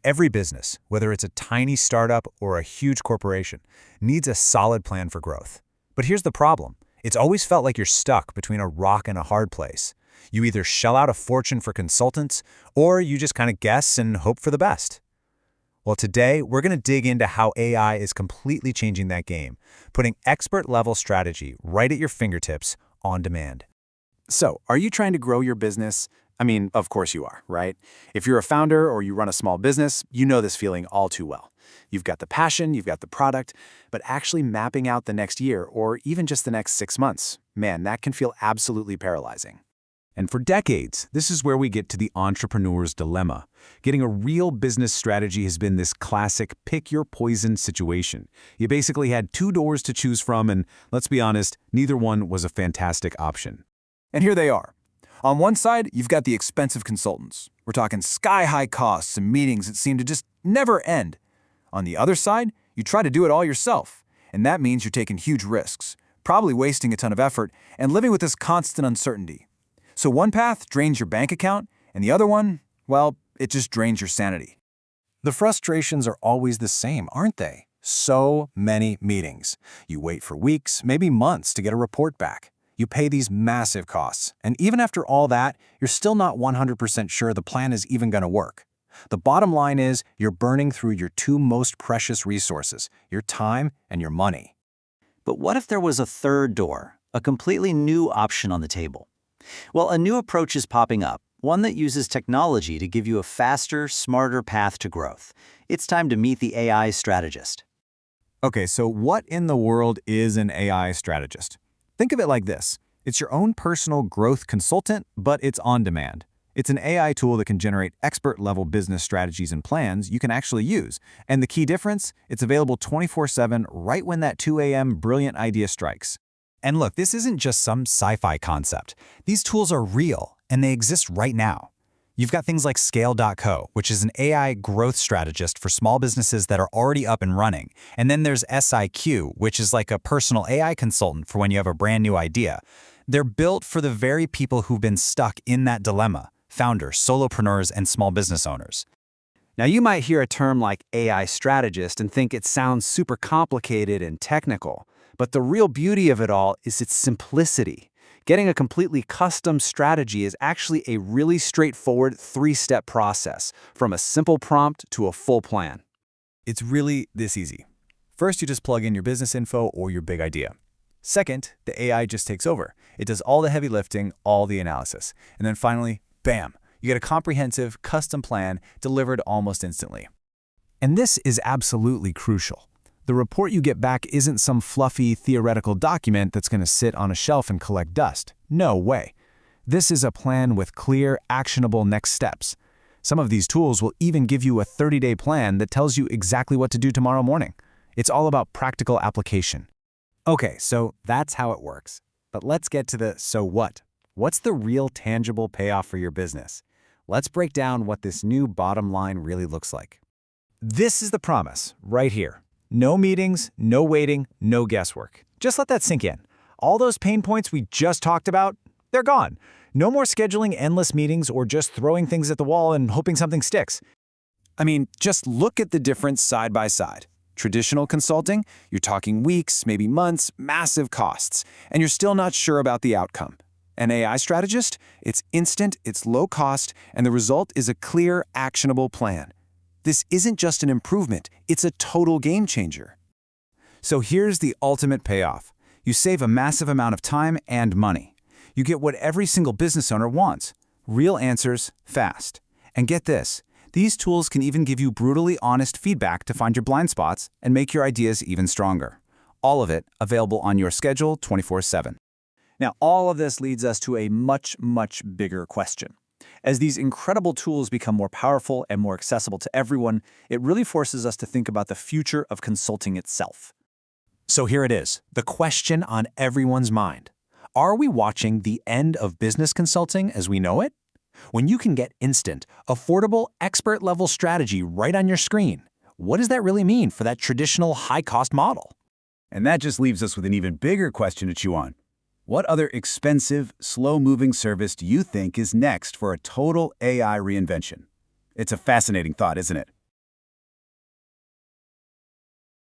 Every business, whether it's a tiny startup or a huge corporation, needs a solid plan for growth. But here's the problem. It's always felt like you're stuck between a rock and a hard place. You either shell out a fortune for consultants, or you just kind of guess and hope for the best. Well, today, we're going to dig into how AI is completely changing that game, putting expert-level strategy right at your fingertips on demand. So, are you trying to grow your business? I mean, of course you are, right? If you're a founder or you run a small business, you know this feeling all too well. You've got the passion, you've got the product, but actually mapping out the next year or even just the next 6 months, man, that can feel absolutely paralyzing. And for decades, this is where we get to the entrepreneur's dilemma. Getting a real business strategy has been this classic pick-your-poison situation. You basically had two doors to choose from, and let's be honest, neither one was a fantastic option. And here they are. On one side, you've got the expensive consultants. We're talking sky-high costs and meetings that seem to just never end. On the other side, you try to do it all yourself, and that means you're taking huge risks, probably wasting a ton of effort, and living with this constant uncertainty. So one path drains your bank account, and the other one, well, it just drains your sanity. The frustrations are always the same, aren't they? So many meetings. You wait for weeks, maybe months to get a report back. You pay these massive costs, and even after all that, you're still not 100% sure the plan is even going to work. The bottom line is you're burning through your two most precious resources, your time and your money. But what if there was a third door, a completely new option on the table? Well, a new approach is popping up, one that uses technology to give you a faster, smarter path to growth. It's time to meet the AI strategist. Okay, so what in the world is an AI strategist? Think of it like this. It's your own personal growth consultant, but it's on demand. It's an AI tool that can generate expert-level business strategies and plans you can actually use. And the key difference? It's available 24/7 right when that 2 a.m. brilliant idea strikes. And look, this isn't just some sci-fi concept. These tools are real, and they exist right now. You've got things like Scale.co, which is an AI growth strategist for small businesses that are already up and running. And then there's SIQ, which is like a personal AI consultant for when you have a brand new idea. They're built for the very people who've been stuck in that dilemma: founders, solopreneurs, and small business owners. Now, you might hear a term like AI strategist and think it sounds super complicated and technical. But the real beauty of it all is its simplicity. Getting a completely custom strategy is actually a really straightforward 3-step process, from a simple prompt to a full plan. It's really this easy. First, you just plug in your business info or your big idea. Second, the AI just takes over. It does all the heavy lifting, all the analysis. And then finally, bam, you get a comprehensive, custom plan delivered almost instantly. And this is absolutely crucial. The report you get back isn't some fluffy, theoretical document that's going to sit on a shelf and collect dust. No way. This is a plan with clear, actionable next steps. Some of these tools will even give you a 30-day plan that tells you exactly what to do tomorrow morning. It's all about practical application. Okay, so that's how it works. But let's get to the so what. What's the real tangible payoff for your business? Let's break down what this new bottom line really looks like. This is the promise, right here. No meetings, no waiting, no guesswork. Just let that sink in. All those pain points we just talked about, they're gone. No more scheduling endless meetings or just throwing things at the wall and hoping something sticks. I mean, just look at the difference side by side. Traditional consulting, you're talking weeks, maybe months, massive costs, and you're still not sure about the outcome. An AI strategist, it's instant, it's low cost, and the result is a clear, actionable plan. This isn't just an improvement, it's a total game changer. So here's the ultimate payoff. You save a massive amount of time and money. You get what every single business owner wants: real answers, fast. And get this, these tools can even give you brutally honest feedback to find your blind spots and make your ideas even stronger. All of it available on your schedule 24/7. Now, all of this leads us to a much, much bigger question. As these incredible tools become more powerful and more accessible to everyone, it really forces us to think about the future of consulting itself. So here it is, the question on everyone's mind. Are we watching the end of business consulting as we know it? When you can get instant, affordable, expert-level strategy right on your screen, what does that really mean for that traditional high-cost model? And that just leaves us with an even bigger question to chew on. What other expensive, slow-moving service do you think is next for a total AI reinvention? It's a fascinating thought, isn't it?